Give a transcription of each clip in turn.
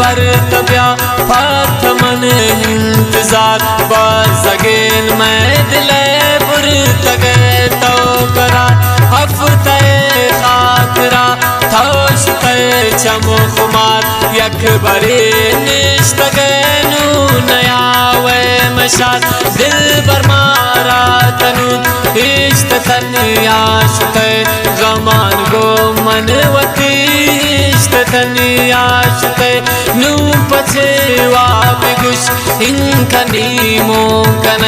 بر تبیا پھت من انتظار باز اگیل میں دلے بر تگے تو کرا ہفتہ خاطرہ تھوشتے چم خمار یک بری نشتگے نو نیا وے مشار دل بر مارا تنو عشت تنیا شتے غمان گو منوتی عشت تنیا شتے نو پچے واب گش ان کنی موکن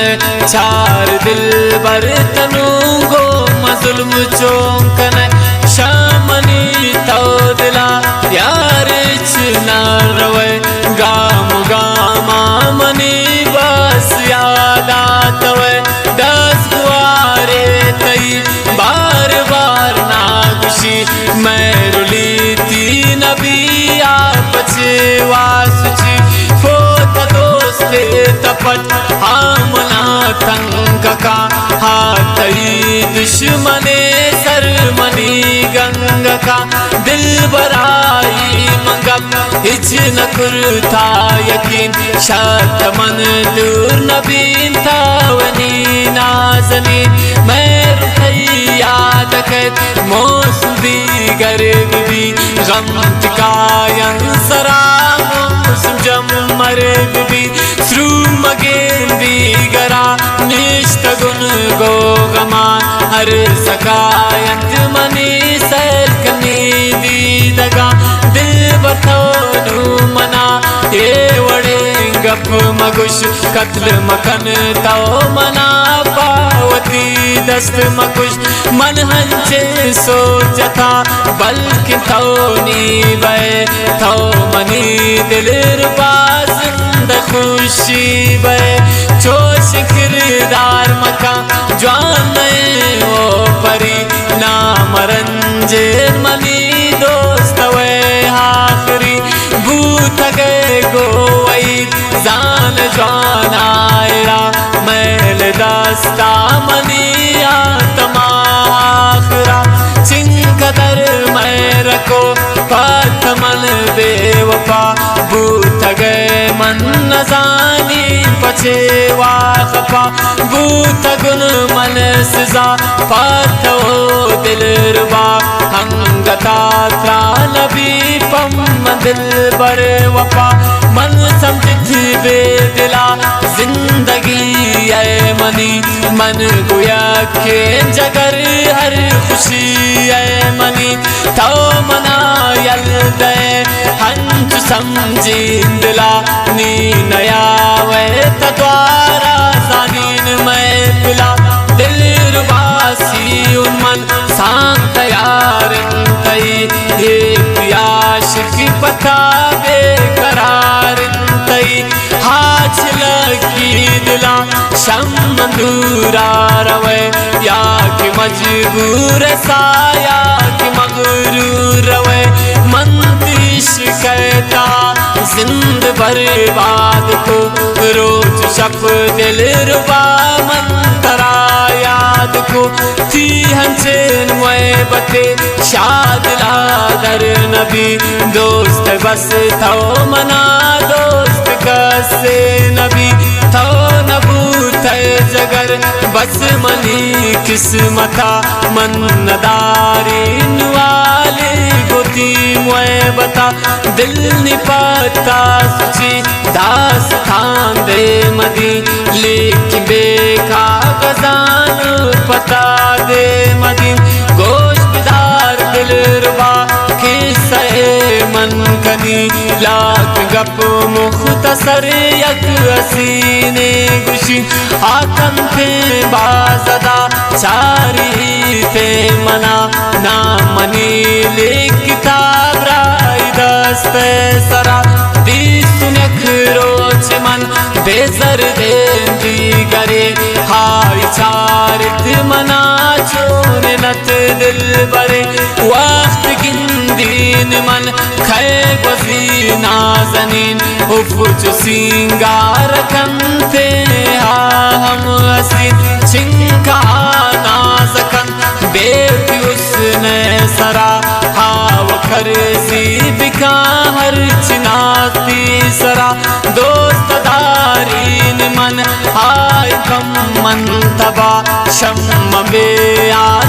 چار دل بر تنو گو مظلم چونکن شامنی تو دلا یار چنا روے گام گام آمنی بس یادات وے دس گوارے تئی بار بار ناگشی میں رلی تی نبی آپ چے واسچی فوت دوست تپت آمنا تنگ کا ہاتھی دشمن سرمنی گنگ کا دل برائی منگم ہچ نکرتا یقین شاید من دور نبین تاونی نازنین میں رکھی یاد کت موسم دیگر بھی غم تکاین سرا موسم جم مرگ بھی سرو مگین دیگرا نشت گن گو غمان ہر سکایت منی سیر کنی دیدگا دل بتونو منا یہ وڑے گپ مگش قتل مکن تو منا پاوتی دست مکش من ہنچے سوچتا بلکہ تو نی بے تو منی دل رباز خوشی بے چوش کردار مکا جوان میں او پری نام رنجر منی دوست وے آخری بوت گئے گو عید زان جوان آئرا میل دستا منی آتما آخرا چنکدر میں رکو پت من بے وفا بوت گئے من نزانی پچے واخفا بوت گن من سزا پاتو دل ربا ہنگتا ترا نبی پم دل بر وفا من سمجھ بے دلا زندگی اے منی من گویا کہ جگر ہر خوشی اے منی تو منا یل دے ہنچ سمجھین دلا نی نیا وے تدوارا زانین میں پلا دل رباسی ان من سان تیار انتئی ایک عاشق پتا بے قرار انتئی ہاچ لکی دلا شم مندورا روے یا کہ مجبور سا یا کہ مغرور روے منتیش کہتا زند برباد کو روز شب دل ربا منترا یاد کو تھی ہنچین موئے بتے شاد لادر نبی دوست بس تو منا دوست کسے نبی تو نبوت جگر بس منی قسمتا من نداری نوالی گوتی موئے بتا دل نی پتا سچی داستان دے مدی لیکن بے کاغذان پتا دے مدی گوش بدار دل ربا قصہ من کنی لاکھ گپ مختصر یک حسینے گوشی آکن تھے بازدہ چاری تھے منا نامنی لکھ کتاب رائی دست سرا دی سنک روچ من بیزر دین دیگرے ہائی چارت منا چوننت دل برے وقت گندین من کھے بزی نازنین افج سینگار کنتے ہم حسین چنکا نازکن بیتی اس نے سرا ہاو کھرزی بکا ہر چناتی من ہائے کم من تبا شم بے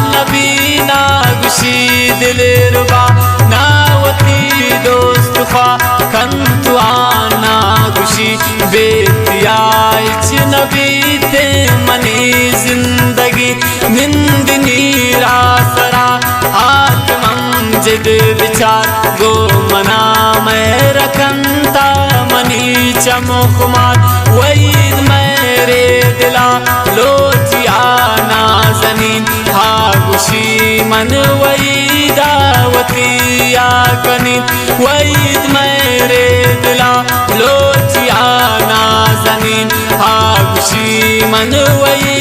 نبی ناگشی دل ربا ناوتی دوست خواہ کنتو آنا گشی بیتیا اچ نبی تے منی زندگی نند نیرا سرا آتمم جد بچار گو منا میں رکنتا منی چمخمات وید میرے دلا لوٹیا نازنین ہاگوشی من ویدا وطیا کنین وید میرے دلا لوٹیا نازنین ہاگوشی من ویدا